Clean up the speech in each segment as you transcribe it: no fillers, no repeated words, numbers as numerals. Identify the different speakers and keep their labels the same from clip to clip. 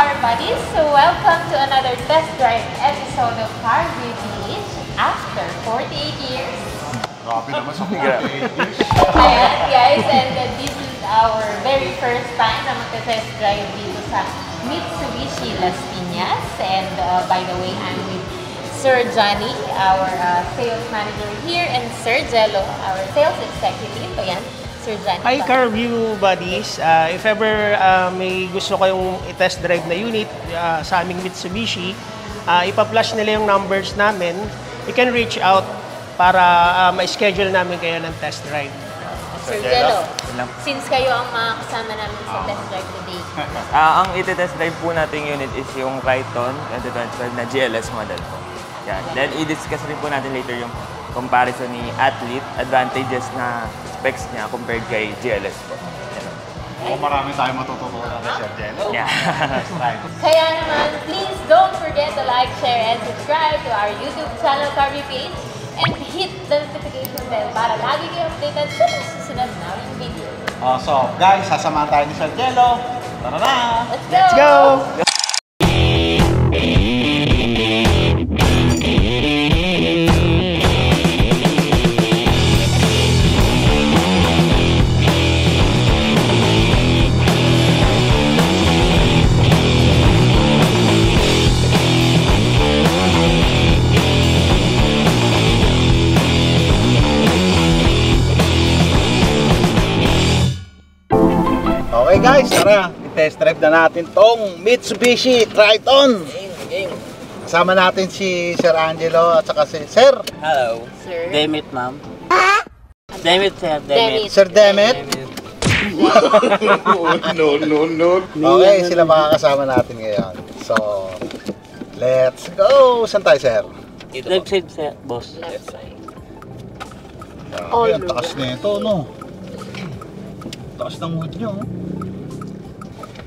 Speaker 1: car buddies! So welcome to another test drive episode of Car BPH after 48 years.
Speaker 2: Grabe naman sa 48 years.
Speaker 1: Ayan guys, and this is our very first time na magka-test drive dito sa Mitsubishi Las Piñas. And by the way, I'm with Sir Johnny, our sales manager here, and Sir Jello, our sales executive. Ayan, Sir Johnny.
Speaker 3: Hi CarView buddies! If ever may gusto kayong i-test drive na unit sa aming Mitsubishi, ipa-flash nila yung numbers namin. You can reach out para ma-schedule namin kayo ng test drive.
Speaker 1: Sir Jello, since kayo ang makakasama namin sa test drive today.
Speaker 4: Ang iti-test drive po nating unit is yung Triton 2025 na GLS model po. Yan. Then i-discuss rin po natin later yung comparison ni Athlete, advantages na specs niya compared kay GLS po.
Speaker 2: Marami tayong matututunan na Sir Jello.
Speaker 4: Yeah.
Speaker 1: Kaya naman, please don't forget to like, share, and subscribe to our YouTube channel, Car BPH, and hit the notification bell para lagi kayo updated sa susunod namin video.
Speaker 2: So guys, sasamahan tayo ni Sir Jello. Tara na!
Speaker 1: Let's go!
Speaker 3: Let's go!
Speaker 2: Okay guys, tara! I-test drive na natin tong Mitsubishi Triton. Kasama natin si Sir Angelo at saka si Sir.
Speaker 5: Hello.
Speaker 1: Sir.
Speaker 5: Demit, ma'am. Demit, sir.
Speaker 1: Demit.
Speaker 2: Sir Demet. No. Okay, sila makakasama natin ngayon. So, let's go! Saan tayo, Sir?
Speaker 5: Left side, sir, boss.
Speaker 1: Left side.
Speaker 2: Grabe, ang taas nito, no? Taas ng wood nyo.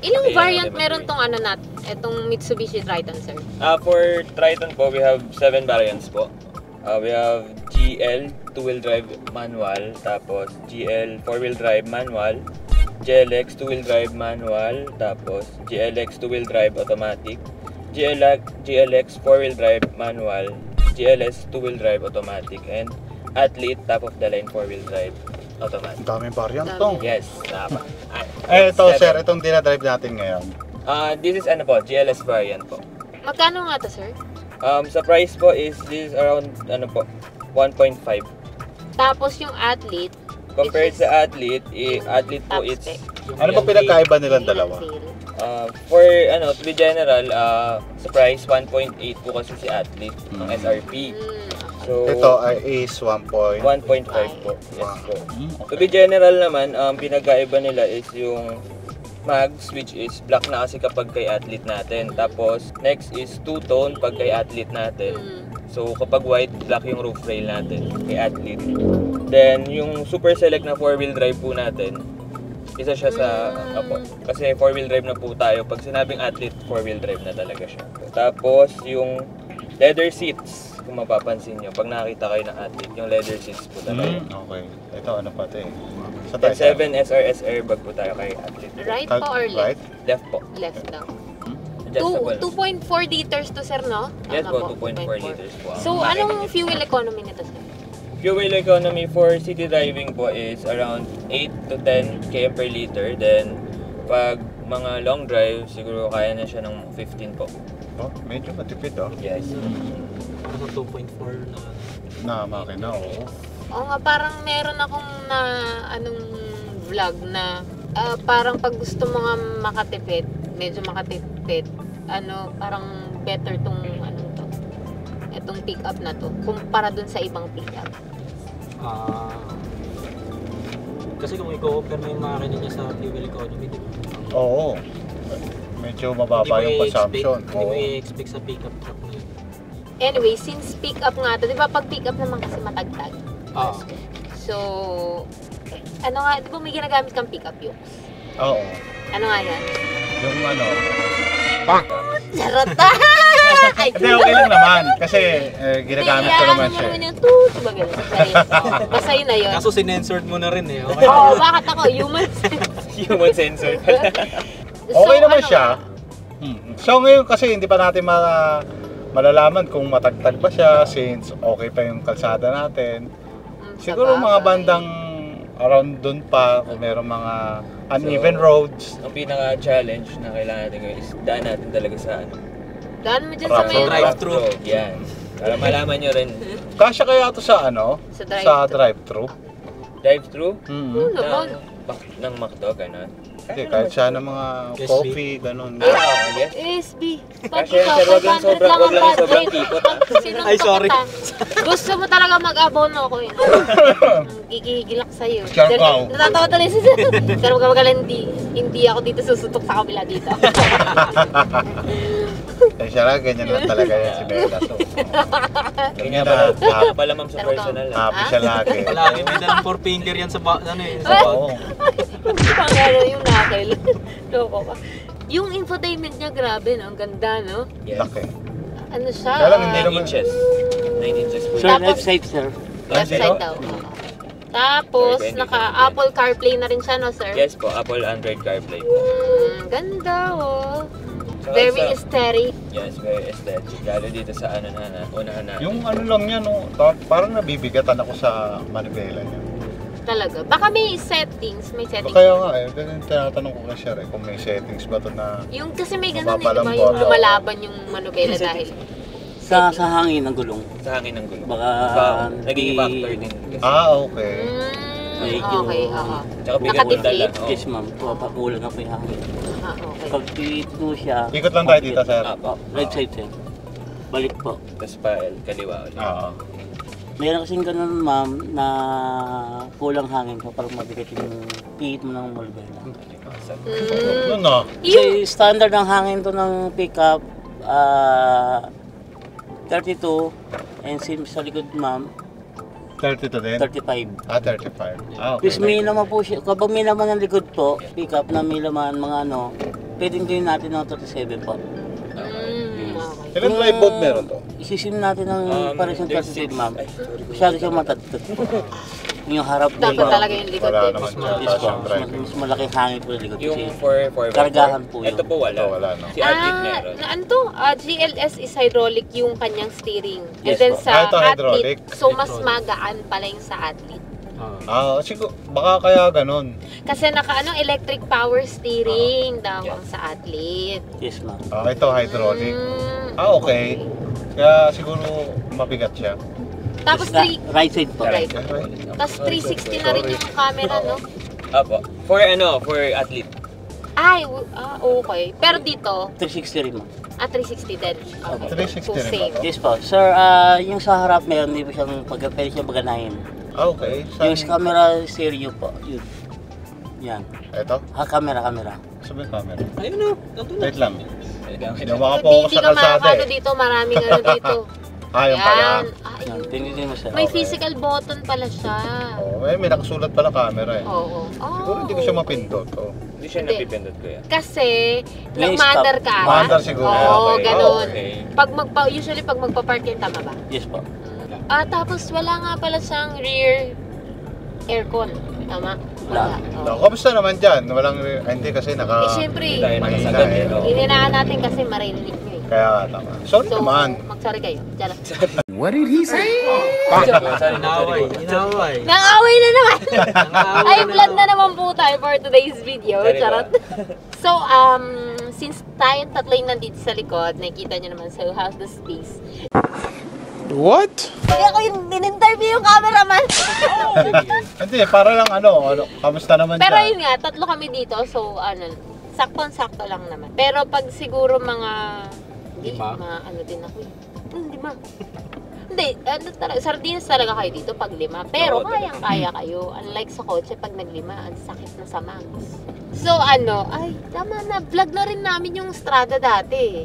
Speaker 1: Ilang variant meron tong etong Mitsubishi Triton, sir?
Speaker 4: For Triton po, we have 7 variants po. We have GL 2-wheel drive manual, tapos GL 4-wheel drive manual, GLX 2-wheel drive manual, tapos GLX 2-wheel drive automatic, GLX 4-wheel drive manual, GLS 2-wheel drive automatic, and Athlete top of the line 4-wheel drive automatic.
Speaker 2: Ang daming variant to.
Speaker 4: Yes, tama.
Speaker 2: Ito, Sir, itong dinadrive natin ngayon.
Speaker 4: This is GLS variant po.
Speaker 1: Magkano nga to, sir?
Speaker 4: Sa price po is this is around 1.5.
Speaker 1: Tapos yung Athlete,
Speaker 4: Compared sa Athlete, Athlete po
Speaker 1: top
Speaker 4: it's
Speaker 1: spec.
Speaker 2: Ano ba pinagkaiba nilang dalawa?
Speaker 4: for to be general, sa price 1.8 po kasi si Athlete ng SRP. So
Speaker 2: Ito is 1.5.
Speaker 4: 1.5 po. Yes
Speaker 2: Wow.
Speaker 4: po. To be general naman, pinagkaiba nila is yung mags, which is black na kasi kapag kay Athlete natin. Tapos next is two-tone pag kay Athlete natin. So kapag white, black yung roof rail natin kay Athlete. Then yung super select na 4-wheel drive po natin, isa siya sa kasi 4-wheel drive na po tayo. Pag sinabing Athlete, 4-wheel drive na talaga siya. Tapos yung leather seats, kung mapapansin nyo, pag nakakita kayo ng Athlete, yung leather seats po talaga.
Speaker 2: Okay. Ito, ano pa ito eh. Sa
Speaker 4: Then 7 SRS airbag po tayo kay Athlete.
Speaker 1: Right po or
Speaker 2: Right?
Speaker 1: left?
Speaker 4: Left po.
Speaker 1: Left daw.
Speaker 4: Adjustable.
Speaker 1: 2.4 liters to, sir, no?
Speaker 4: Yes
Speaker 1: Tama
Speaker 4: po, 2.4 liters po.
Speaker 1: So, anong fuel economy nito, sir?
Speaker 4: Fuel economy for city driving po is around 8 to 10 km per liter. Then, pag mga long drive, siguro kaya na siya ng 15 po.
Speaker 2: Oh, medyo matipid oh.
Speaker 4: Yes.
Speaker 5: Ano 2.4 na.
Speaker 2: Na makina, oo.
Speaker 1: Oo nga, parang meron akong vlog na parang pag gusto mo nga makatipid, medyo makatipid, parang better tong itong pick-up na to, kumpara dun sa ibang pick-up.
Speaker 5: Kasi kung i-compare mo yung makina niya sa fuel economy, di ba?
Speaker 2: Oo. Medyo mababa yung consumption.
Speaker 5: Hindi mo i-expect sa pickup truck na yun.
Speaker 1: Anyway, since pick-up nga to, di ba pag pick-up naman kasi matagtag? So, di ba may ginagamit kang pick-up yung?
Speaker 2: Oo.
Speaker 1: Ano nga yan?
Speaker 2: Yung
Speaker 1: Charot!
Speaker 2: Hindi, okay lang naman. Kasi ginagamit ko naman siya.
Speaker 1: Basta yun na yun.
Speaker 5: Kaso sinensored mo na rin eh. Okay.
Speaker 1: Oo, bakit ako? Human
Speaker 4: Human sensor pala.
Speaker 2: Okay naman siya. So ngayon kasi hindi pa natin malalaman kung matagtag ba siya since okay pa yung kalsada natin. Siguro mga bandang around dun pa kung meron mga uneven roads.
Speaker 4: Ang pinaka-challenge na kailangan natin ngayon is daan natin talaga sa ano.
Speaker 1: Daan mo dyan sa may
Speaker 5: Drive-thru.
Speaker 4: Yan. Para malaman nyo rin.
Speaker 2: Kasya kaya ito sa ano?
Speaker 1: Sa
Speaker 2: drive-thru?
Speaker 4: Drive-thru?
Speaker 1: Oo naman.
Speaker 4: Ng McDo, gano'n.
Speaker 2: Hindi, kahit siya ng mga
Speaker 5: Yes,
Speaker 2: coffee, ganun.
Speaker 4: Yes.
Speaker 1: SB.
Speaker 4: Kasi sir, wag lang yung sobrang tipot.
Speaker 5: Ay, sorry.
Speaker 1: Gusto mo talaga mag-abono ako yun. Ang gigigilak sa'yo.
Speaker 2: Charcoal.
Speaker 1: Natatawa tuloy si Sir. Pero huwag ka hindi ako dito susutok sa kabila dito.
Speaker 2: Eh siya lang, ganyan lang talaga yan si Bella. So,
Speaker 4: Ganyan pala ma'am sa personal.
Speaker 2: happy siya lagi.
Speaker 5: Lagi may dalang 4 finger yan sa bag.
Speaker 2: Oo.
Speaker 1: Pangalo yung knuckle. Loko ka. Yung infotainment niya, grabe, no? Ang ganda, no?
Speaker 4: Yes.
Speaker 2: Laki.
Speaker 1: Ano siya?
Speaker 2: Kaya lang hindi
Speaker 4: 9
Speaker 2: naman.
Speaker 4: inches. 9 inches po.
Speaker 6: Sir,
Speaker 1: Tapos-
Speaker 6: left side, sir.
Speaker 1: Left side daw. Tapos,
Speaker 4: Sorry,
Speaker 1: naka-Apple CarPlay na rin siya, no, sir?
Speaker 4: Yes po, Apple Android CarPlay.
Speaker 1: Ganda, oh.
Speaker 4: Saka
Speaker 1: Very
Speaker 4: sa-
Speaker 1: aesthetic.
Speaker 4: Yes, very aesthetic. Lalo dito sa ano na unahan natin.
Speaker 2: Yung ano lang yan, no, parang nabibigatan ako sa manibela niya.
Speaker 1: Talaga. Baka may settings. May settings.
Speaker 2: Kaya nga eh, ganun tinatanong ko kay Sir eh, kung may settings ba to na
Speaker 1: Yung kasi may ganun eh,
Speaker 2: Mapapalambot.
Speaker 1: diba? Yung lumalaban yung manubela dahil.
Speaker 6: Sa hangin ng gulong.
Speaker 4: Sa hangin ng gulo.
Speaker 6: Baka
Speaker 4: naging
Speaker 6: di-
Speaker 4: factor din. Kasi.
Speaker 2: okay.
Speaker 6: Medyo-
Speaker 1: Okay, oo.
Speaker 4: Tsaka bigyan mo dala.
Speaker 1: Naka-deflate.
Speaker 6: Yes, ma'am. Papakulang na po yung hangin.
Speaker 1: Okay.
Speaker 6: Pag dito mo siya...
Speaker 2: Ikot lang tayo dito, Sir.
Speaker 6: Oh, right side, sir. Balik po.
Speaker 4: Tapos pa kaliwa ulit.
Speaker 2: Oo.
Speaker 6: Meron kasing ganun, ma'am, na kulang hangin ko parang mabigat yung pihit mo ng malbela.
Speaker 2: Ano na?
Speaker 6: Kasi standard ng hangin to ng pickup, 32, and sa likod, ma'am,
Speaker 2: 32 din?
Speaker 6: 35.
Speaker 2: 35. Okay.
Speaker 6: Plus may naman po siya, kapag may naman ng likod po, pickup na may laman mga ano, pwedeng gawin natin ng 37 po.
Speaker 1: Okay.
Speaker 2: Ilan drive boat meron to?
Speaker 6: Isisim natin ng pares ng
Speaker 4: there's
Speaker 6: 37,
Speaker 4: six.
Speaker 6: ma'am.
Speaker 4: Ay, sorry.
Speaker 6: Masyado siya matatag. Yung harap
Speaker 1: Dapat talaga yung likod
Speaker 2: Wala
Speaker 1: eh.
Speaker 2: naman
Speaker 6: Yes
Speaker 2: siya
Speaker 6: po,
Speaker 2: yung driving.
Speaker 6: mas malaking hangin po yung likod
Speaker 4: Yung
Speaker 6: kasi.
Speaker 4: 4x4.
Speaker 6: Kargahan po yun.
Speaker 4: Ito po wala.
Speaker 2: Ito wala, no?
Speaker 4: Si Adlib meron.
Speaker 1: Na ano to? GLS is hydraulic yung kanyang steering. And
Speaker 6: Yes
Speaker 1: then
Speaker 6: po.
Speaker 1: sa
Speaker 2: Ito hydraulic.
Speaker 1: athlete, so mas magaan pala yung sa athlete.
Speaker 2: Siguro, baka kaya ganun.
Speaker 1: Kasi electric power steering daw ang sa athlete.
Speaker 6: Yes, ma'am.
Speaker 2: Ito hydraulic. Okay.
Speaker 1: Okay.
Speaker 2: Kaya siguro mabigat siya.
Speaker 1: Tapos
Speaker 6: Right side po.
Speaker 1: Right. Tapos 360 na rin yung camera, no?
Speaker 4: Apo. For athlete.
Speaker 1: Ay, okay. Pero dito,
Speaker 6: 360 rin, ma'am.
Speaker 1: 360 din. Okay.
Speaker 2: 360
Speaker 1: So
Speaker 2: rin ba
Speaker 1: same.
Speaker 2: to?
Speaker 6: Yes po. Sir, yung sa harap meron, hindi po siyang pwede siyang paganahin.
Speaker 2: Okay.
Speaker 6: Yung sa camera stereo po, yun. Yan.
Speaker 2: Ito?
Speaker 6: Camera.
Speaker 2: Sabi camera.
Speaker 5: Ayun na. Nandun na.
Speaker 2: Wait lang. Hindi
Speaker 1: Hindi
Speaker 2: makapokus sa
Speaker 1: ka
Speaker 2: kalsada
Speaker 1: makakano
Speaker 2: eh.
Speaker 1: dito, maraming ano dito.
Speaker 2: Yung pala.
Speaker 1: Yan.
Speaker 6: Yan. Tingnan mo, sir.
Speaker 1: May
Speaker 2: Okay.
Speaker 1: physical button pala siya.
Speaker 2: May nakasulat pala camera eh.
Speaker 1: Oo.
Speaker 2: Siguro hindi ko siya mapindot.
Speaker 4: Hindi siya
Speaker 1: Hindi.
Speaker 4: napipindot ko yan.
Speaker 1: Kasi,
Speaker 6: May
Speaker 1: nag-mander
Speaker 6: stop.
Speaker 1: ka.
Speaker 2: Mander siguro.
Speaker 1: Oo,
Speaker 2: Okay.
Speaker 1: ganun.
Speaker 4: Okay.
Speaker 1: Usually pag magpa-park yun, tama ba?
Speaker 6: Yes po.
Speaker 1: Tapos wala nga pala siyang rear aircon. Tama?
Speaker 6: Wala.
Speaker 2: No, kamusta naman dyan? Walang, hindi kasi
Speaker 1: Eh, syempre,
Speaker 4: Hindi tayo
Speaker 2: Mahina
Speaker 4: nakasagot
Speaker 2: eh.
Speaker 4: eh. no?
Speaker 1: hininaan natin kasi marinig nyo eh.
Speaker 2: Kaya tama. Sorry
Speaker 1: So,
Speaker 2: naman.
Speaker 1: mag-sorry kayo. Diyan.
Speaker 5: Inaway. Inaway.
Speaker 1: Nang-away na naman!
Speaker 5: Nang-away
Speaker 1: Ay,
Speaker 5: na
Speaker 1: vlog
Speaker 5: naman.
Speaker 1: na naman po tayo for today's video.
Speaker 4: Sorry ba?
Speaker 1: Charot. So, since tayong tatlo yung nandito sa likod, nakikita nyo naman sa House the Space.
Speaker 2: What?
Speaker 1: Kaya ako yung in-interview yung cameraman.
Speaker 2: Hindi, para lang kamusta naman
Speaker 1: Pero
Speaker 2: dyan?
Speaker 1: yun nga, tatlo kami dito. So, sakto-sakto lang naman. Pero pag siguro mga...
Speaker 5: Lima?
Speaker 1: din ako eh. Lima. Hindi, sardinas talaga kayo dito pag lima. Pero
Speaker 4: Oo,
Speaker 1: kayang-kaya kayo. Unlike sa kotse, pag naglima, ang sakit na sa mags. So ay, tama na. Vlog na rin namin yung Strada dati.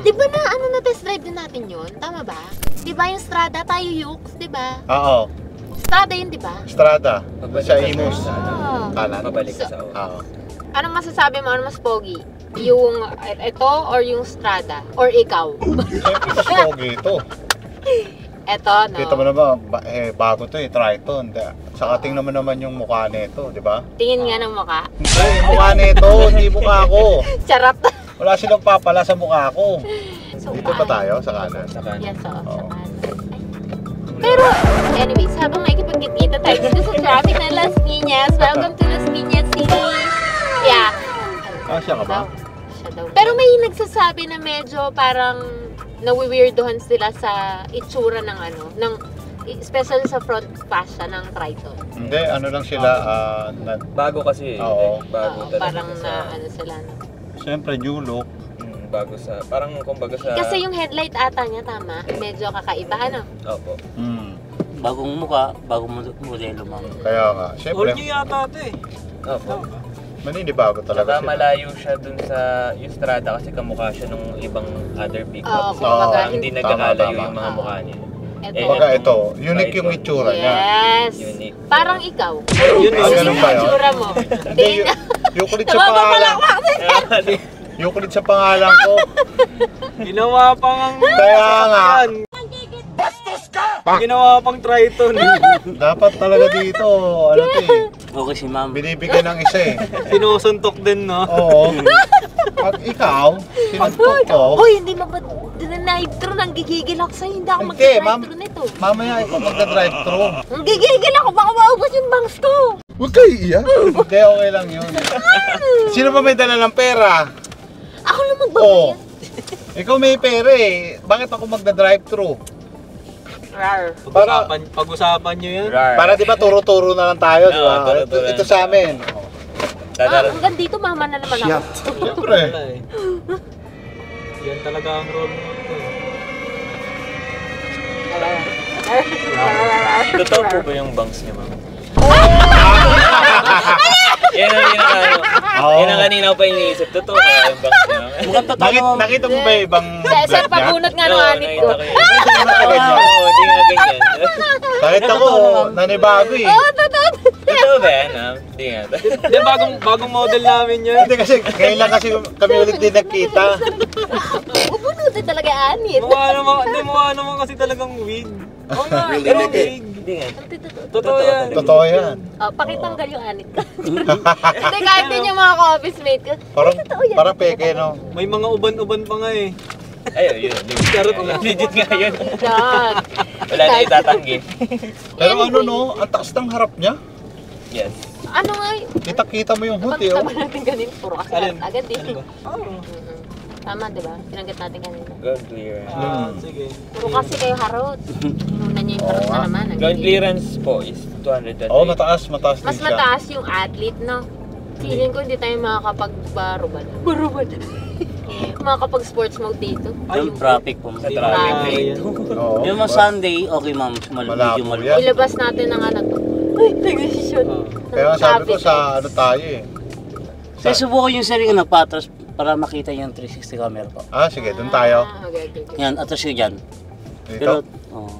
Speaker 1: Di ba na test drive din natin yun? Tama ba? Di ba yung Strada tayo Yux? Di ba?
Speaker 2: Oo.
Speaker 1: Strada yun, di ba?
Speaker 2: Strada.
Speaker 4: Pabalik
Speaker 2: Sa
Speaker 4: ka
Speaker 2: Imus.
Speaker 1: Ah.
Speaker 2: Kanan.
Speaker 4: Pabalik ka sa
Speaker 2: Oo.
Speaker 1: Anong masasabi mo? Ano mas pogi? Yung ito or yung Strada? Or ikaw?
Speaker 2: Siyempre, mas pogi ito.
Speaker 1: Ito, no?
Speaker 2: Kita mo naman, bago to Triton. Saka tingnan mo naman yung mukha nito, di ba?
Speaker 1: Tingin nga ng mukha.
Speaker 2: Hindi, mukha nito, hindi mukha ko.
Speaker 1: Charot.
Speaker 2: Wala silang papala sa mukha ko.
Speaker 1: So,
Speaker 2: Dito pa tayo, sa kanan.
Speaker 4: Sa kanan.
Speaker 1: Yes, oo.
Speaker 2: Oo.
Speaker 1: Sa kanan. Ay. Pero, anyways, habang nakikipagkita tayo dito sa traffic ng Las Piñas, welcome to Las Piñas City. Yeah.
Speaker 2: Ah, siya ka ba?
Speaker 1: Siya daw. Pero may nagsasabi na medyo parang nawi-weirdohan sila sa itsura ng ano, ng especially sa front fascia ng Triton.
Speaker 2: Hindi, ano lang sila,
Speaker 4: Bago kasi.
Speaker 2: Oo.
Speaker 4: Bago
Speaker 1: Oo,
Speaker 4: talaga
Speaker 1: parang
Speaker 4: sa...
Speaker 1: na ano sila. No?
Speaker 2: siyempre new look.
Speaker 4: Bago sa... Parang kumbaga sa...
Speaker 1: Kasi yung headlight ata niya, tama? Medyo kakaiba, ano?
Speaker 4: Opo.
Speaker 6: Bagong mukha, bagong modelo, ma'am.
Speaker 2: Kaya nga,
Speaker 5: Old
Speaker 2: siyempre,
Speaker 5: new yata ito eh.
Speaker 4: Opo.
Speaker 2: maninibago talaga
Speaker 4: Saka
Speaker 2: sila.
Speaker 4: malayo siya dun sa yung Strada kasi kamukha siya nung ibang other
Speaker 1: Oo,
Speaker 4: pickups.
Speaker 1: kumbaga,
Speaker 4: Hindi
Speaker 2: tama,
Speaker 4: nagkakalayo
Speaker 2: tama.
Speaker 4: yung mga mukha niya.
Speaker 1: Eto.
Speaker 2: Kumbaga ito, unique yung itsura niya.
Speaker 1: Yes.
Speaker 4: Unique.
Speaker 1: Parang ikaw.
Speaker 5: Yun
Speaker 2: Ah, ganun ba yun?
Speaker 1: Itsura mo.
Speaker 2: Hindi, yung kulit sa pangalan. Yung kulit sa pangalan ko.
Speaker 5: Ginawa pang ang...
Speaker 2: Kaya nga,
Speaker 5: Ginawa pang Triton.
Speaker 2: dapat talaga dito, ano to eh,
Speaker 6: Okay si ma'am.
Speaker 2: binibigyan ng isa eh.
Speaker 5: Sinusuntok din, no?
Speaker 2: Oo. Pag ikaw, sinuntok ko,
Speaker 1: Hoy, hindi mo ba dinanive-thru? Nanggigigil ako sa'yo. Hindi ako
Speaker 2: Hindi, ma'am.
Speaker 1: mag-drive-thru nito.
Speaker 2: mamaya ikaw magda-drive-thru.
Speaker 1: Nanggigigil ako. Baka maubos yung bangs ko.
Speaker 2: Huwag kayo iiyak. Hindi, okay lang yun. Sino ba may dala ng pera?
Speaker 1: Ako lang
Speaker 2: Oo.
Speaker 1: magbabayad.
Speaker 2: Ikaw may pera eh. Bakit ako magda-drive-thru?
Speaker 1: Rar.
Speaker 2: Para-
Speaker 5: Pag-usapan nyo yan.
Speaker 2: Para di ba turo-turo na lang tayo, di ba?
Speaker 4: Oo, turo-turo.
Speaker 2: Ito sa amin.
Speaker 1: Hanggang dito, mama na naman ako.
Speaker 2: Siyempre.
Speaker 5: Wala eh. Yan talaga ang role mo. ito eh.
Speaker 4: Totoo po ba yung bangs niya, ma'am? Yan ang ano.
Speaker 2: Oo.
Speaker 4: Yan ang kanina ko pa iniisip. Totoo kaya yung bangs niya, ma'am?
Speaker 6: Mukhang totoo.
Speaker 2: Nakita mo ba yung ibang
Speaker 1: Sa
Speaker 2: vlog niya?
Speaker 1: pabunot nga nung
Speaker 4: Oo,
Speaker 1: anit ko.
Speaker 4: nakita ko yun. Oo, hindi nga ganyan.
Speaker 2: Kahit ako, nanibago eh.
Speaker 1: Oo, totoo.
Speaker 4: Totoo ba yan, ma'am? Hindi nga.
Speaker 5: Hindi, bagong model namin yan.
Speaker 2: Hindi kasi, kailan kasi kami ulit din nagkita.
Speaker 1: Bubunutin talaga yung anit.
Speaker 5: Mukha naman kasi talagang wig. Oo nga, pero wig.
Speaker 4: Hindi nga.
Speaker 5: Totoo yan.
Speaker 2: Totoo yan.
Speaker 1: Oh, pakitanggal yung anit ko. Hindi, kahit din yung mga ka-office mate ko.
Speaker 2: Parang peke, no?
Speaker 5: May mga uban-uban pa nga eh.
Speaker 4: Ayun, yun.
Speaker 5: Charot lang.
Speaker 4: Legit nga yun.
Speaker 1: God.
Speaker 4: Wala na itatanggi.
Speaker 2: Pero ano, no? Ang taas ng harap niya.
Speaker 4: Yes.
Speaker 1: Ano nga yun?
Speaker 2: Kita-kita mo yung hood, eh.
Speaker 1: Pakita
Speaker 2: Oh.
Speaker 1: ba natin ganun? Puro kasi
Speaker 5: Alin?
Speaker 1: agad eh.
Speaker 5: Ano ba?
Speaker 1: Tama, di ba? Pinanggit natin kanina.
Speaker 4: Ground clearance.
Speaker 5: Sige.
Speaker 1: Puro kasi kayo harot. Inunan niyo yung harot na naman. Ang
Speaker 4: Ground
Speaker 1: galing.
Speaker 4: clearance po is 200.
Speaker 2: Oo, mataas din
Speaker 1: Mas
Speaker 2: siya.
Speaker 1: mataas yung athlete, no? Feeling ko hindi tayo makakapag-barubad. Barubad. Makakapag-sports mode dito.
Speaker 6: Yung traffic po.
Speaker 4: Sa traffic
Speaker 1: Ay.
Speaker 4: lane.
Speaker 2: Oo.
Speaker 6: Yung mga Sunday, okay ma'am.
Speaker 2: Malabo
Speaker 6: Medyo
Speaker 2: yan.
Speaker 1: Ilabas natin ng ano to. Ay, negosisyon.
Speaker 2: Kaya nga sabi ko sa ano tayo eh.
Speaker 6: Kaya subukan yung sarili na patras para makita yung 360 camera po.
Speaker 2: Ah, sige, dun tayo.
Speaker 1: Okay, okay, okay.
Speaker 6: Yan, atras ko dyan.
Speaker 2: Dito?
Speaker 6: oh,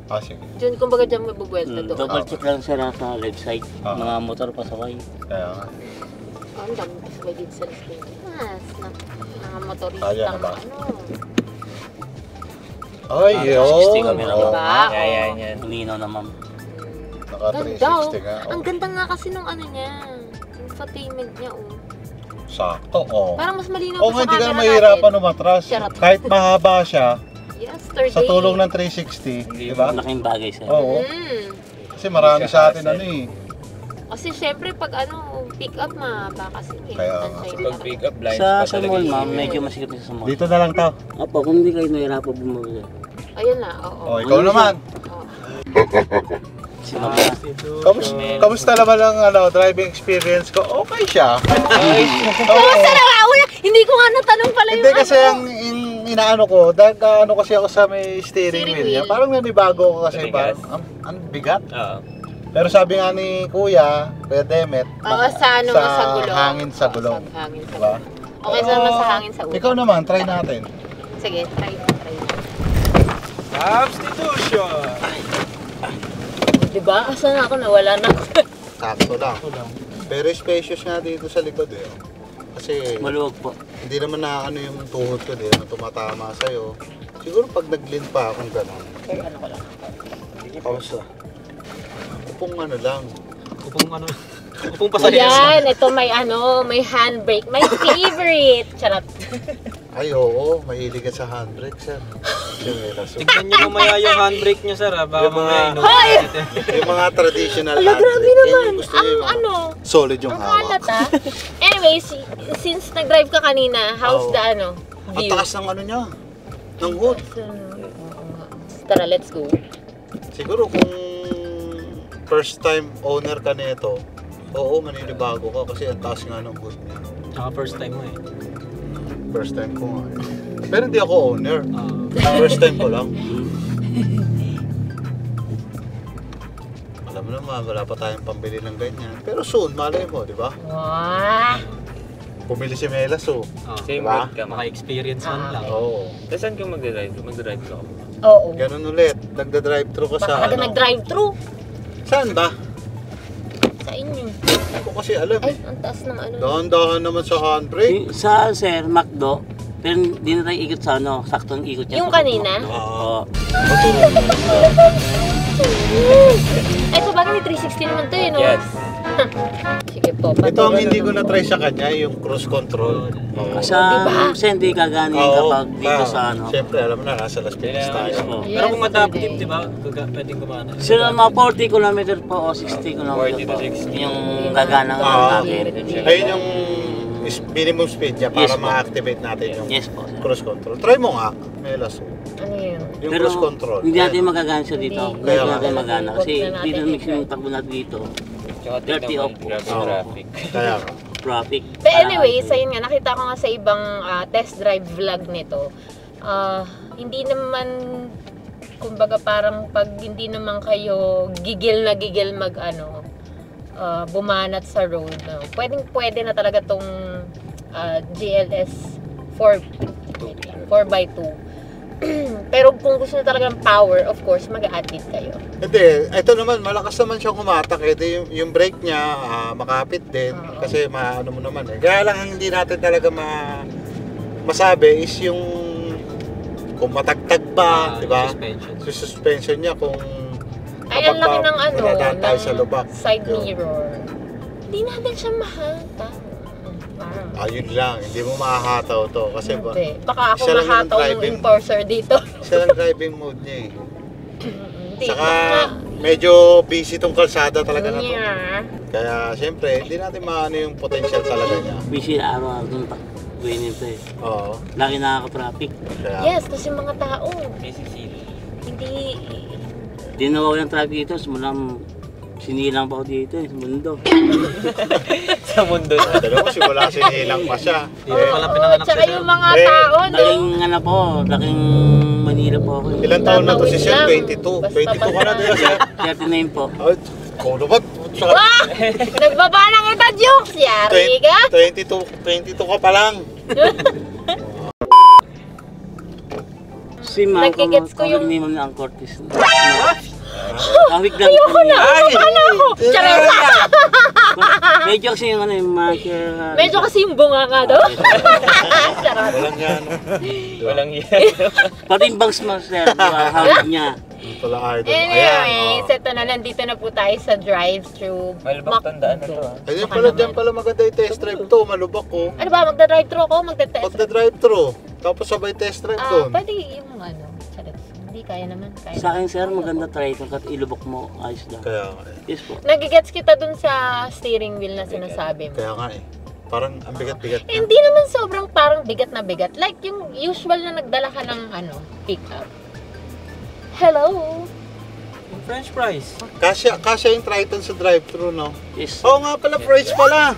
Speaker 2: Ah, sige.
Speaker 1: Diyan, kumbaga dyan may bubuelta doon.
Speaker 6: double check lang sila sa left side.
Speaker 2: Ah.
Speaker 6: Mga motor pasaway.
Speaker 2: Kaya nga.
Speaker 1: Oh, ang dami kasi may dito sa Pinas. Mga motorista.
Speaker 2: Kaya na ba?
Speaker 1: Ano.
Speaker 2: Ay, yun.
Speaker 6: 360 camera
Speaker 2: Oo.
Speaker 6: po.
Speaker 1: Diba?
Speaker 4: Yan, yan.
Speaker 6: Malinaw na ma'am.
Speaker 2: Naka
Speaker 1: Ganda, oh.
Speaker 2: 360 nga.
Speaker 1: Ang ganda nga kasi nung ano niya. Infotainment niya, oh.
Speaker 2: Sakto, oh.
Speaker 1: Parang mas malinaw
Speaker 2: Oo,
Speaker 1: pa sa
Speaker 2: hindi ka na
Speaker 1: camera
Speaker 2: mahirapan
Speaker 1: natin.
Speaker 2: umatras.
Speaker 1: Charot.
Speaker 2: Kahit mahaba siya,
Speaker 1: Yesterday.
Speaker 2: sa tulong ng 360, di ba?
Speaker 6: Malaking bagay sa'yo.
Speaker 2: Oo.
Speaker 1: Mm.
Speaker 2: Kasi marami
Speaker 4: Hindi siya
Speaker 2: sa atin
Speaker 4: hassle.
Speaker 2: ano eh.
Speaker 1: Kasi syempre pag ano, pick up mahaba kasi.
Speaker 2: Kaya nga.
Speaker 1: Tansay
Speaker 4: Pag
Speaker 1: na.
Speaker 4: pick up lines
Speaker 6: Sa,
Speaker 4: pa
Speaker 6: sa
Speaker 4: talaga
Speaker 6: mall
Speaker 4: yun.
Speaker 6: ma'am, medyo masikip sa mall.
Speaker 2: Dito na lang to.
Speaker 6: Opo, kung hindi kayo nahirapan bumili.
Speaker 1: Ayun na, oo.
Speaker 2: Oh, ikaw naman.
Speaker 1: Oo.
Speaker 6: Si ma'am na.
Speaker 2: Kamusta naman ang ano, driving experience ko? Okay siya.
Speaker 1: Kamusta na nga? Uy, hindi ko nga natanong pala yung
Speaker 2: Hindi kasi
Speaker 1: ano.
Speaker 2: ang inaano ko, dahil ano kasi ako sa may steering
Speaker 1: Steering
Speaker 2: wheel niya,
Speaker 1: wheel.
Speaker 2: parang nanibago ko kasi
Speaker 4: Matigas.
Speaker 2: parang ang bigat.
Speaker 4: Oo.
Speaker 2: Pero sabi nga ni Kuya Demet,
Speaker 1: Oo, sa ano, sa gulong.
Speaker 2: hangin sa gulong.
Speaker 1: Sa hangin sa
Speaker 2: Diba?
Speaker 1: gulong. Okay sa naman sa hangin sa ulo.
Speaker 2: Ikaw naman, try natin.
Speaker 1: Sige, try.
Speaker 5: Substitution!
Speaker 1: Diba? Asan ako? Nawala na ako.
Speaker 2: Sakto lang. Pero spacious nga dito sa likod eh. Kasi
Speaker 6: Maluwag po.
Speaker 2: hindi naman na ano yung tuhod ko, di naman tumatama sa'yo. Siguro pag nag-lean pa akong gano'n.
Speaker 1: Ano ko lang.
Speaker 2: Kamusta? Upong ano lang.
Speaker 5: Upong ano, Upong pasahero.
Speaker 1: Yan, ito may may handbrake. My favorite. Charot.
Speaker 2: Ay, oo. Mahilig ka sa handbrake, sir.
Speaker 5: Tignan niyo mamaya yung handbrake niyo, sir. Baka
Speaker 2: Yung mga-
Speaker 5: mamaya
Speaker 2: Yung mga traditional
Speaker 1: Ala, grabe
Speaker 2: handbrake.
Speaker 1: naman.
Speaker 2: Yan yung gusto niyo, yung solid yung
Speaker 1: Ang
Speaker 2: hawak.
Speaker 1: kalat Anyways, since nag-drive ka kanina, how's
Speaker 2: Oo.
Speaker 1: the
Speaker 2: Ang
Speaker 1: view?
Speaker 2: taas ng niya. Ng hood.
Speaker 1: Tara, let's go.
Speaker 2: Siguro kung first time owner ka nito, oo, maninibago ka kasi ang taas nga ng hood niya.
Speaker 5: First time mo eh.
Speaker 2: First time ko nga. Pero hindi ako owner. First time ko lang. Alam mo naman, wala pa tayong pambili ng ganyan. Pero soon, malay mo, di ba?
Speaker 1: Wah!
Speaker 2: Pumili si Melas, oh.
Speaker 4: Same
Speaker 2: Diba?
Speaker 4: road ka,
Speaker 5: Maka-experience man lang.
Speaker 2: Oo.
Speaker 4: Tapos saan ka magdadrive? Magdadrive ka.
Speaker 1: Oo.
Speaker 2: Ganun ulit. Nagda-drive-thru ka sa
Speaker 1: Baka ka nag-drive-thru
Speaker 2: Saan ba?
Speaker 1: sa inyo.
Speaker 2: Hindi ko kasi alam
Speaker 1: Ay,
Speaker 2: eh.
Speaker 1: ang taas ng
Speaker 2: Dahan-dahan naman sa handbrake.
Speaker 6: Sa sir, McDo, pero di na tayo ikot sa saktong ikot yan.
Speaker 1: Yung kanina?
Speaker 6: Oo.
Speaker 1: Ay, sa bagay, 360 naman to no?
Speaker 4: Yes.
Speaker 1: Sige po.
Speaker 2: Ito ang hindi ko na-try sa kanya, yung cruise control. Oo.
Speaker 6: Sa
Speaker 1: Diba?
Speaker 6: hindi kaganin kapag dito sa
Speaker 2: Siyempre, alam mo na, nasa Las Piñas tayo.
Speaker 6: Oo.
Speaker 1: Yes,
Speaker 5: Pero kung adaptive,
Speaker 1: okay.
Speaker 5: di ba? Pwedeng gumana.
Speaker 6: Sir, mga 40 kilometer po o 60 kilometer
Speaker 4: 40
Speaker 6: po.
Speaker 4: to 60.
Speaker 6: Yung gagana ng akin.
Speaker 2: Ayun yung minimum speed niya para
Speaker 6: Yes, po.
Speaker 2: ma-activate natin yung
Speaker 6: Yes po, sir.
Speaker 2: cruise control. Try mo nga, Melas.
Speaker 1: Ano yun?
Speaker 2: Yung
Speaker 6: Pero
Speaker 2: cruise control.
Speaker 6: hindi natin magagana siya dito.
Speaker 1: Hindi.
Speaker 6: Hindi
Speaker 2: Kaya
Speaker 6: natin
Speaker 2: nga.
Speaker 6: magana. Kasi
Speaker 1: Huwag na natin
Speaker 6: dito mix
Speaker 1: i-try.
Speaker 6: yung takbo natin dito.
Speaker 4: Tsaka
Speaker 6: Dirty
Speaker 4: tignan mo,
Speaker 6: off.
Speaker 4: grabe
Speaker 2: Oo.
Speaker 4: traffic.
Speaker 2: Kaya nga.
Speaker 6: Traffic.
Speaker 1: But anyways, ayun nga, nakita ko nga sa ibang test drive vlog nito. Hindi naman, kumbaga parang pag hindi naman kayo gigil mag bumanat sa road. No? Pwede na talaga tong GLS 4x2. Pero kung gusto nyo talaga ng power, of course, mag-a-add kayo.
Speaker 2: Hindi, ito naman, malakas naman siyang humatak. Ito yung brake niya, makapit din.
Speaker 1: Oo.
Speaker 2: Kasi maano mo naman eh. Kaya lang ang hindi natin talaga masabi is yung kung matagtag ba, di ba?
Speaker 5: Suspension.
Speaker 2: Yung suspension niya kung
Speaker 1: Ay, ang laki ng
Speaker 2: nadadaan tayo sa lubak.
Speaker 1: side
Speaker 2: Yun.
Speaker 1: mirror. Hindi natin siya mahata.
Speaker 2: Ayun lang, hindi mo mahahataw to. Kasi ba,
Speaker 1: Hindi. Baka ako
Speaker 2: Siya lang yung
Speaker 1: mahataw ng
Speaker 2: driving.
Speaker 1: enforcer dito.
Speaker 2: siya lang driving mode niya eh.
Speaker 1: Hindi.
Speaker 2: Saka medyo busy tong kalsada talaga na to.
Speaker 1: Yeah.
Speaker 2: Kaya siyempre, hindi natin maano yung potential talaga niya.
Speaker 6: Busy na araw-araw yung takbuhin nito eh.
Speaker 2: Oo.
Speaker 6: Lagi nakaka-traffic.
Speaker 2: Kaya,
Speaker 1: Yes, kasi mga tao,
Speaker 4: PCC.
Speaker 1: hindi...
Speaker 6: Di nawaw yung traffic dito, simulang sinilang pa ako dito sa mundo.
Speaker 4: Sa mundo na.
Speaker 2: dalawa simula sinilang pa siya.
Speaker 5: Dito pala pinanganak
Speaker 1: Tsaka
Speaker 5: siya.
Speaker 1: yung mga
Speaker 2: Eh,
Speaker 1: tao, no?
Speaker 6: Laking laking Manila po ako.
Speaker 2: Ilan taon na to si Sir?
Speaker 1: Tatawid
Speaker 2: 22.
Speaker 1: lang.
Speaker 2: 22 ka na din Sir.
Speaker 6: 39 po.
Speaker 2: Ay, kung naman.
Speaker 1: Wah! Nagbaba na kita, jokes! Yari ka?
Speaker 2: 22 ka pa lang.
Speaker 6: Si Ma'am,
Speaker 1: Nagigets ko yung-
Speaker 6: ni Ma'am na ang Cortis. Awig lang.
Speaker 1: Ayoko na! Ano ako? Charot!
Speaker 6: Medyo kasi yung yung
Speaker 1: Medyo kasi yung bunga nga daw. Charot.
Speaker 2: Walang yan.
Speaker 4: Walang yan.
Speaker 6: Pati yung bangs master, hawig niya.
Speaker 2: Yung pala idol.
Speaker 1: Anyways,
Speaker 2: Ayan.
Speaker 1: ito na, nandito na po tayo sa drive-thru.
Speaker 4: Malubak tandaan na to
Speaker 2: Ayun pala, dyan pala maganda yung test drive to. Malubak ko.
Speaker 1: Ano ba, magda-drive-thru ako? Magte-test?
Speaker 2: Pagda-drive-thru. Tapos sabay test drive doon.
Speaker 1: Pwede yung charot. Hindi, kaya naman. Kaya
Speaker 6: Sa akin sir, maganda try ito kat ilubok mo, ayos lang.
Speaker 2: Kaya nga eh.
Speaker 6: Yes po.
Speaker 1: Nagigets kita dun sa steering wheel na sinasabi mo.
Speaker 2: Kaya nga eh. Parang ang bigat-bigat niya.
Speaker 1: Hindi naman sobrang parang bigat na bigat. Like yung usual na nagdala ka ng pick-up. Hello?
Speaker 5: Yung French fries.
Speaker 2: Kasya yung Triton sa drive-thru, no?
Speaker 6: Yes.
Speaker 2: Oo nga pala, fries pala.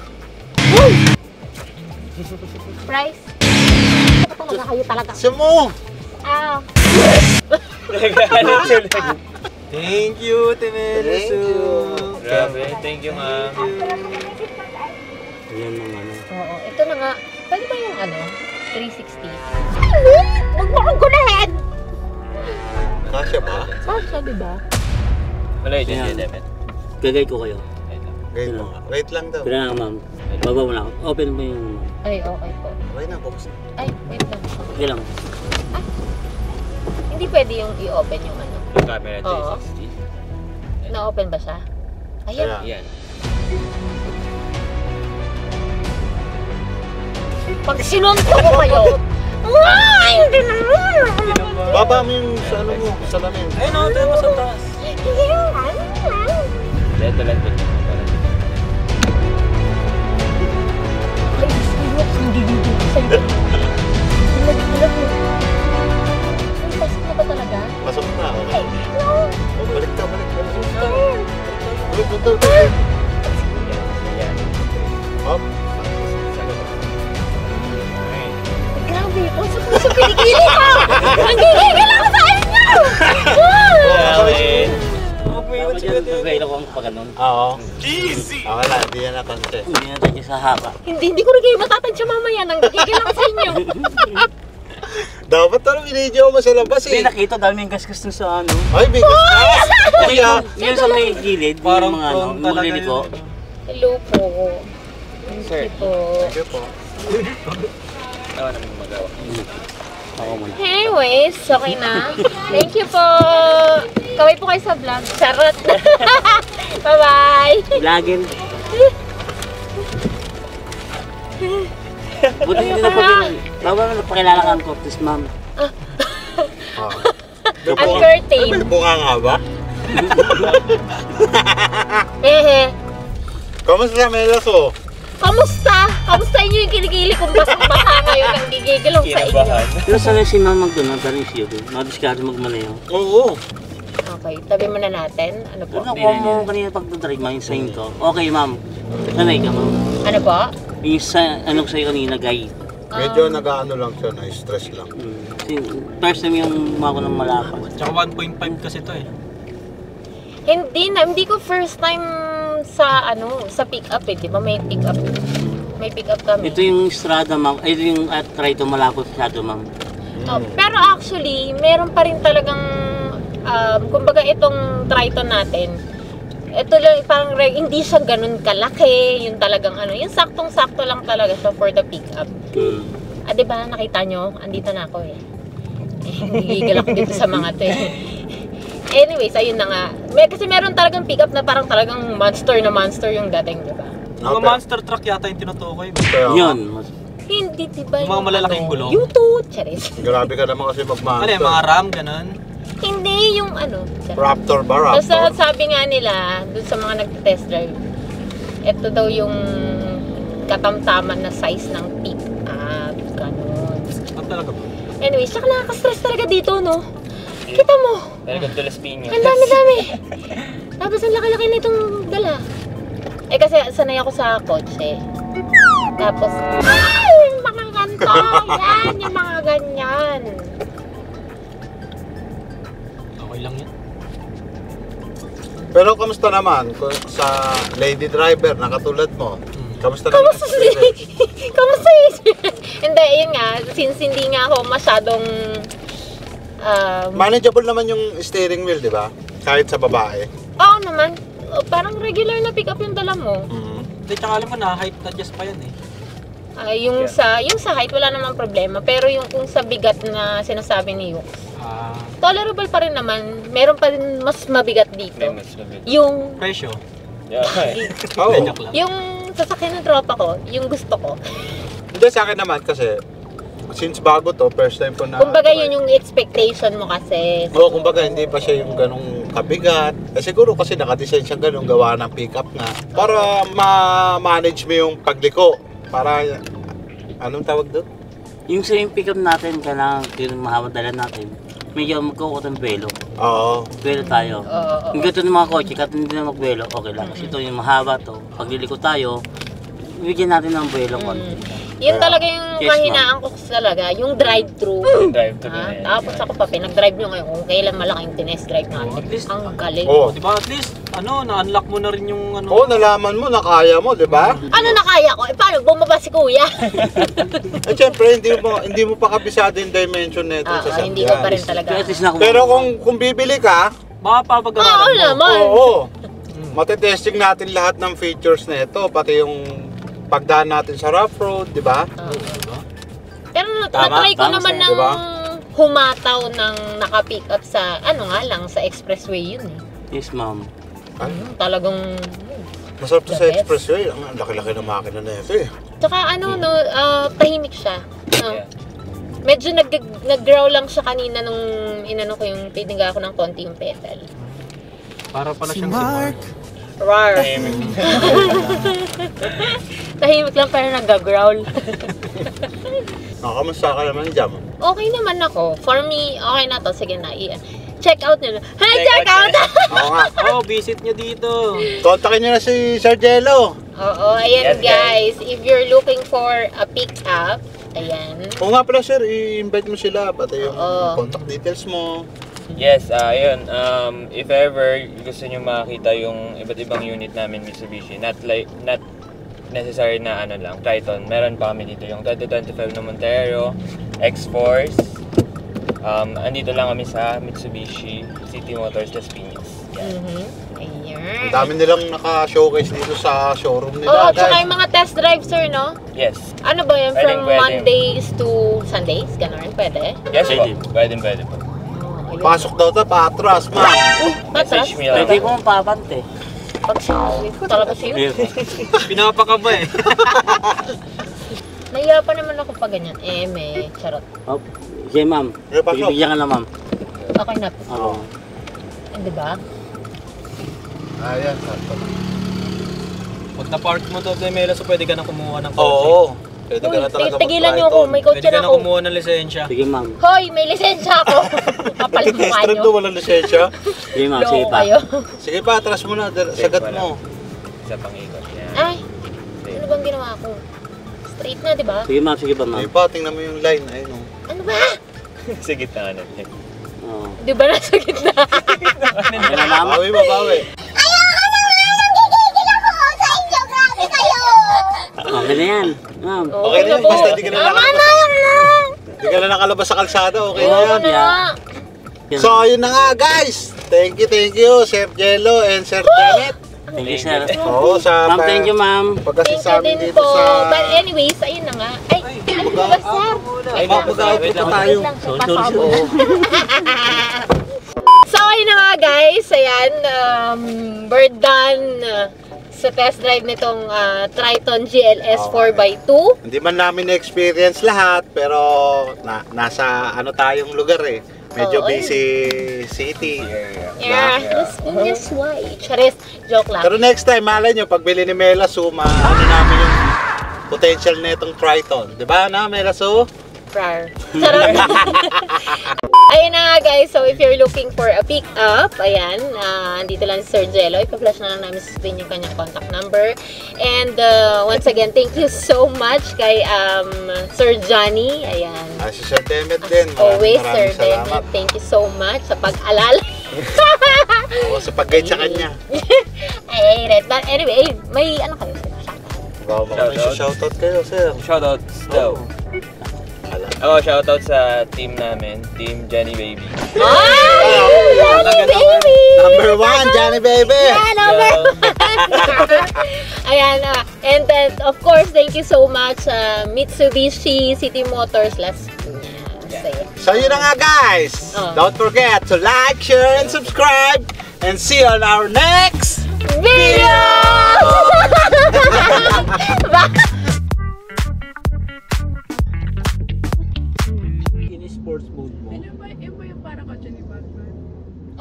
Speaker 1: Price? Ito magkakayo talaga.
Speaker 2: Sa mo.
Speaker 1: Ah,
Speaker 5: Thank you, Temeresu.
Speaker 2: Thank you.
Speaker 4: Grabe. Thank you, ma'am.
Speaker 6: Ayan ang
Speaker 1: oo. Ito na nga. Pwede ba yung 360? Huwag mo akong gunahin!
Speaker 2: Kasya ba?
Speaker 1: Kasha, diba?
Speaker 4: Wala yun
Speaker 6: Ayan.
Speaker 4: dyan, Demet.
Speaker 6: Gagay ko kayo.
Speaker 2: Wait mo nga. Wait lang daw.
Speaker 6: Kailangan ma'am. Baba mo na ako. Open mo yung...
Speaker 1: Ay, okay po.
Speaker 2: Okay na, bukas na.
Speaker 1: Ay, wait lang.
Speaker 6: Okay lang.
Speaker 1: Hindi pwede yung i-open yung
Speaker 4: Yung camera
Speaker 1: Oo.
Speaker 4: 360.
Speaker 1: Na-open ba siya? Ayan.
Speaker 2: Kaya,
Speaker 4: Yan.
Speaker 1: Pag sinunto ko kayo, ay, hindi na.
Speaker 2: Baba mo yung sa ano mo, sa lamin.
Speaker 5: Ayun o, tayo mo sa taas.
Speaker 4: Ito lang din.
Speaker 1: Ay, sinunto, hindi dito sa'yo. Nagbulag mo. Ay, pasok na ba talaga?
Speaker 2: Pasok na.
Speaker 1: Ay, no.
Speaker 2: Oh, balik ka.
Speaker 1: Sir.
Speaker 2: Balik.
Speaker 4: Yan.
Speaker 2: Hop.
Speaker 1: Grabe, puso pinigili ka! Nagigigil ako sa inyo!
Speaker 4: Okay.
Speaker 6: Nagkaila ko ang pagano'n.
Speaker 2: Oo. Easy! Wala, hindi yan nakante.
Speaker 6: Hindi na tayo sa haba.
Speaker 1: Hindi ko rin kayo matatansya mamaya. Nanggigigil ako sa inyo.
Speaker 2: Dapat talagang video mo sa labas
Speaker 6: Hindi
Speaker 2: eh.
Speaker 6: nakita, dami yung gasgas dun sa ano.
Speaker 2: Ay, bigas ka! Kuya!
Speaker 6: Yun sa may gilid,
Speaker 5: Parang
Speaker 6: yung mga ano,
Speaker 5: prone talaga
Speaker 6: magliliko.
Speaker 5: yun.
Speaker 1: Hello po.
Speaker 4: Sir.
Speaker 1: Thank you po.
Speaker 2: Sige po.
Speaker 4: Ano namin magawa?
Speaker 6: Ako muna.
Speaker 1: Anyways, okay na. Thank you po. Kaway po kayo sa vlog. Charot. Bye-bye.
Speaker 6: Vlogin. Buti hindi na bawa na napakilala ka ang Cortez, ma'am.
Speaker 1: I'm curtain.
Speaker 2: Bunga nga ba?
Speaker 1: Hehe.
Speaker 2: Kamusta Melaso?
Speaker 1: Kamusta? Kamusta inyo yung kilikili kung basang-basa ngayon ang gigigil ako sa inyo?
Speaker 4: Kinabahan.
Speaker 6: Pero sana si ma'am mag-doon, pero yung siyo doon. Madiskarte magmanayo.
Speaker 2: Oo.
Speaker 1: Okay, tabi muna natin. Ano po?
Speaker 6: Pero nakuha mo kanina pagdadrive, ma'am, yung sign ko. Okay, ma'am. Sanay ka, ma'am.
Speaker 1: Ano po?
Speaker 6: Yung sa, ano ko sa'yo kanina, guy.
Speaker 2: Medyo nag-ano lang siya, na-stress lang.
Speaker 6: First time yung mako ng malakas.
Speaker 5: Tsaka 1.5 kasi to eh.
Speaker 1: Hindi ko first time sa sa pick up eh, 'di ba? May pick up. May pick up kami.
Speaker 6: Ito yung Strada, ma'am. Ito yung try to malapot masyado, ma'am.
Speaker 1: Oh, pero actually, meron pa rin talagang kumbaga itong Triton natin. Ito lang parang hindi siya ganun kalaki, yung talagang yung saktong-sakto lang talaga siya for the pick up. Ah, 'di ba? Nakita nyo? Andito na ako eh. Gigigil ako dito sa mga 'to eh. Anyways, ayun na nga. Kasi meron talagang pick up na parang talagang monster yung dating, 'di ba?
Speaker 5: Mga monster truck yata yung tinutukoy.
Speaker 2: Kaya,
Speaker 6: Yun.
Speaker 1: Hindi, 'di ba?
Speaker 5: Yung mga malalaking gulong?
Speaker 1: YouTube, charis.
Speaker 2: grabe ka naman kasi
Speaker 5: Ano
Speaker 2: mag-monster.
Speaker 5: yung mga ram, ganun?
Speaker 1: Hindi yung
Speaker 2: Raptor ba?
Speaker 1: Basta
Speaker 2: Raptor?
Speaker 1: sabi nga nila, dun sa mga nagte-test drive, ito daw yung katamtaman na size ng pick up. Ganun.
Speaker 5: Ano talaga ba?
Speaker 1: Anyways, saka nakaka-stress talaga dito, no? Kita mo,
Speaker 4: Talagang tulas pinyo.
Speaker 1: ang dami-dami. Tapos ang laki-laki nitong dala. Eh kasi sanay ako sa kotse. Tapos, ay! Mga ganito! Yan! Yung mga ganyan.
Speaker 5: Okay lang yan.
Speaker 2: Pero kamusta naman sa lady driver na katulad mo? Kamusta naman?
Speaker 1: Kamusta si... Kamusta si... Hindi, yun nga. Since hindi nga ako masyadong...
Speaker 2: Manageable naman yung steering wheel, di ba? Kahit sa babae.
Speaker 1: Oo naman. Parang regular na pick up yung dala mo.
Speaker 5: Hindi, tsaka alam mo na, height adjust pa yan eh.
Speaker 1: Yung sa height wala namang problema, pero yung kung sa bigat na sinasabi ni Yux, tolerable pa rin naman. Meron pa rin mas mabigat dito.
Speaker 4: May mas labit.
Speaker 1: Yung
Speaker 5: Presyo.
Speaker 4: Yeah.
Speaker 2: Oo.
Speaker 5: Joke lang.
Speaker 1: yung sasakyan ng tropa ko, yung gusto ko.
Speaker 2: Hindi sa akin naman kasi since bago to, first time ko na.
Speaker 1: Kumbaga yun yung expectation mo kasi.
Speaker 2: Oo, kumbaga hindi pa siya yung ganong kabigat. Eh siguro kasi nakadesign siya ganun, gawa ng pickup nga. Para ma-manage mo yung pagliko. Para, anong tawag doon?
Speaker 6: Yung sa yung pick up natin, kailangan yung mahawad dala natin. Medyo magkukot ang belo.
Speaker 2: Oo.
Speaker 6: Belo tayo.
Speaker 1: Oo.
Speaker 6: Yung gato ng mga kotse, kahit hindi na magbelo, okay lang. Kasi ito yung mahaba to. Pag liliko tayo, bigyan natin ng belo konti.
Speaker 1: Yun talaga yung
Speaker 6: Yes,
Speaker 1: kahinaan ko talaga, yung drive-thru.
Speaker 4: Drive-thru
Speaker 1: Ah,
Speaker 4: na yan.
Speaker 1: tapos ako pa, pinag-drive nyo ngayon kung kailan malaking tinest drive natin.
Speaker 5: At least,
Speaker 1: Ang galing.
Speaker 2: Oo.
Speaker 5: Di ba at least, na-unlock mo na rin yung
Speaker 2: Oo, nalaman mo na kaya mo, di ba?
Speaker 1: Ano na kaya ko? Eh, paano? Bumaba si kuya?
Speaker 2: Eh syempre, hindi mo pa kabisado yung dimension nito sa sasakyan.
Speaker 1: Hindi ko pa rin talaga.
Speaker 6: Kaya at least na
Speaker 2: Pero kung bibili ka,
Speaker 5: baka papag-aralan
Speaker 1: Oo
Speaker 5: mo.
Speaker 1: naman.
Speaker 2: oo. Matetesting natin lahat ng features na ito, pati yung pagdaan natin sa rough road, di ba?
Speaker 1: Pero
Speaker 6: Tama,
Speaker 1: na-try ko
Speaker 6: tama
Speaker 1: naman
Speaker 6: sa'yo,
Speaker 1: ng
Speaker 2: diba?
Speaker 1: humataw ng naka-pick up sa, sa expressway yun eh.
Speaker 6: Yes, ma'am.
Speaker 2: Ay,
Speaker 1: Talagang,
Speaker 2: masarap to
Speaker 1: The
Speaker 2: sa
Speaker 1: best.
Speaker 2: expressway. Ang laki-laki ng makina na ito eh.
Speaker 1: Tsaka ano, no, tahimik siya. No?
Speaker 4: Yeah.
Speaker 1: Medyo nag-growl lang siya kanina nung inano ko yung piniga ko ng konti yung petal.
Speaker 5: Para pala siyang si Mark.
Speaker 1: Rar. Tahimik lang pero nag-growl.
Speaker 2: Kamusta ka naman dyan?
Speaker 1: Okay naman ako. For me, okay na to. Sige na, check out nyo. Hey, check out!
Speaker 2: Oo nga.
Speaker 5: Oh, visit nyo dito.
Speaker 2: Kontakin nyo na si Sir Jello.
Speaker 1: Oo, ayan
Speaker 4: Yes,
Speaker 1: guys. If you're looking for a pick-up, ayan.
Speaker 2: Oo nga pala sir, i-invite mo sila. Pati yung
Speaker 1: Oo.
Speaker 2: contact details mo.
Speaker 4: Yes, ayun. If ever gusto nyo makakita yung iba't ibang unit namin Mitsubishi, not necessary na ano lang, Triton. Meron pa kami dito yung 2025 na Montero, X-Force. Andito lang kami sa Mitsubishi City Motors Las Piñas.
Speaker 1: Ayan.
Speaker 2: Ang dami nilang naka-showcase dito sa showroom
Speaker 1: Oo,
Speaker 2: nila.
Speaker 1: tsaka yung mga test drive, sir, no?
Speaker 4: Yes.
Speaker 1: Ano ba yun? From
Speaker 4: Pwede.
Speaker 1: Mondays to Sundays? Ganun, pwede?
Speaker 4: Yes
Speaker 6: Pwede.
Speaker 4: po. Pwede po.
Speaker 1: Oh, ayun.
Speaker 2: Pasok daw ito, patras, ma'am.
Speaker 1: Patras?
Speaker 4: Message me lang.
Speaker 6: Pwede ko mong papante.
Speaker 1: Pag talaga sa'yo.
Speaker 5: Pinapakaba eh.
Speaker 1: Nahiya pa naman ako pag ganyan. May charot.
Speaker 6: Oh, sige ma'am.
Speaker 2: Eh, pasok.
Speaker 6: Bibigyan ka na ma'am.
Speaker 1: Okay na.
Speaker 6: Oo.
Speaker 1: Di ba?
Speaker 2: Ayan.
Speaker 5: Pag na-park mo to, Mela, so pwede ka na kumuha ng kotse.
Speaker 2: Oo. Pwede ka na
Speaker 1: Uy,
Speaker 2: talaga
Speaker 1: tigilan niyo ako. May
Speaker 5: Pwede
Speaker 1: kotse
Speaker 5: ka
Speaker 1: na
Speaker 5: na
Speaker 1: ako.
Speaker 5: kumuha ng lisensya.
Speaker 6: Sige ma'am.
Speaker 1: Hoy, may lisensya ako. Kapal
Speaker 2: Bakit
Speaker 1: mukha
Speaker 2: test drive
Speaker 1: niyo.
Speaker 2: to, walang lisensya?
Speaker 6: Sige ma'am, sige
Speaker 1: Loko
Speaker 6: pa.
Speaker 1: kayo.
Speaker 2: Sige pa, atras mo na. Sagat mo.
Speaker 4: Sa pang-ikot. Yan.
Speaker 1: Ay, ano bang ginawa ko? Straight na, di ba?
Speaker 6: Sige ma'am, sige pa ma'am.
Speaker 2: Sige pa, tingnan mo yung line. Ayun o.
Speaker 1: Ano ba?
Speaker 4: Sa gitna natin.
Speaker 6: Oo.
Speaker 1: Di ba nasa gitna?
Speaker 6: Sige na ma'am.
Speaker 2: Bawi mo, bawi.
Speaker 6: Okay na yan. Ma'am.
Speaker 2: Okay na yun,
Speaker 1: po.
Speaker 2: basta di ka na
Speaker 1: Tama
Speaker 2: nakalabas.
Speaker 1: na!
Speaker 2: Hindi ka na nakalabas sa kalsada, okay na
Speaker 6: Oo.
Speaker 2: yan.
Speaker 1: Ano na?
Speaker 2: So, ayun na nga guys. Thank you, Chef Jello and Sir Janet.
Speaker 6: Thank you sir.
Speaker 2: Oo, sa
Speaker 6: Ma'am, thank you ma'am.
Speaker 1: Thank
Speaker 2: pag-assist sa
Speaker 1: you
Speaker 2: amin
Speaker 1: din
Speaker 2: dito
Speaker 1: po.
Speaker 2: sa...
Speaker 1: But anyways, ayun na nga. Ay, ano ba ba, sir?
Speaker 4: Ay,
Speaker 2: mag-output na tayo.
Speaker 1: Wait lang,
Speaker 6: Sorry,
Speaker 1: pasok
Speaker 6: sorry.
Speaker 1: ako. So, ayun na nga guys. Ayan, we're done sa test drive nitong Triton GLS 4x2.
Speaker 2: Hindi man namin na-experience lahat, pero nasa ano tayong lugar eh. Medyo
Speaker 1: Oo,
Speaker 2: busy city.
Speaker 1: Yeah, that's why. Charis, joke lang.
Speaker 2: Pero next time, malay nyo, pagbili ni Mela Su, ano namin yung potential na itong Triton. Di ba na, Mela Su?
Speaker 1: Rar. Charot. Ayun na nga guys, so if you're looking for a pick-up, ayan, andito lang si Sir Jello. Ipa-flash na lang namin sa screen yung kanyang contact number. And once again, thank you so much kay Sir Johnny. Ayan.
Speaker 2: Si Sir Demet din.
Speaker 1: Always, Sir
Speaker 2: Maraming salamat.
Speaker 1: David, thank you so much sa pag-alala.
Speaker 2: Oo, sa pag-guide sa kanya.
Speaker 1: I hate it. But anyway, may ano kayo sir?
Speaker 2: Wow, baka may shoutout kayo, Sir.
Speaker 4: Shoutouts daw. Shoutout sa team namin, Team Jenny Baby.
Speaker 1: Ay! Johnny baby!
Speaker 2: Number 1, Johnny Baby!
Speaker 1: Yeah, number Ayan, and then, of course, thank you so much, Mitsubishi City Motors Las Piñas. Ayan.
Speaker 2: So yun na nga guys!
Speaker 1: Oh.
Speaker 2: Don't forget to like, share, and subscribe! And see you on our next
Speaker 1: Video!
Speaker 6: Sports mode mo.
Speaker 7: Yung parang kotse ni Batman.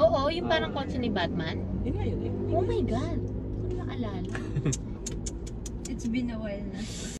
Speaker 1: Oo, yung parang kotse ni Batman.
Speaker 6: Yun nga yun eh.
Speaker 1: Oh my God! Hindi ko naalala.
Speaker 7: It's been a while na.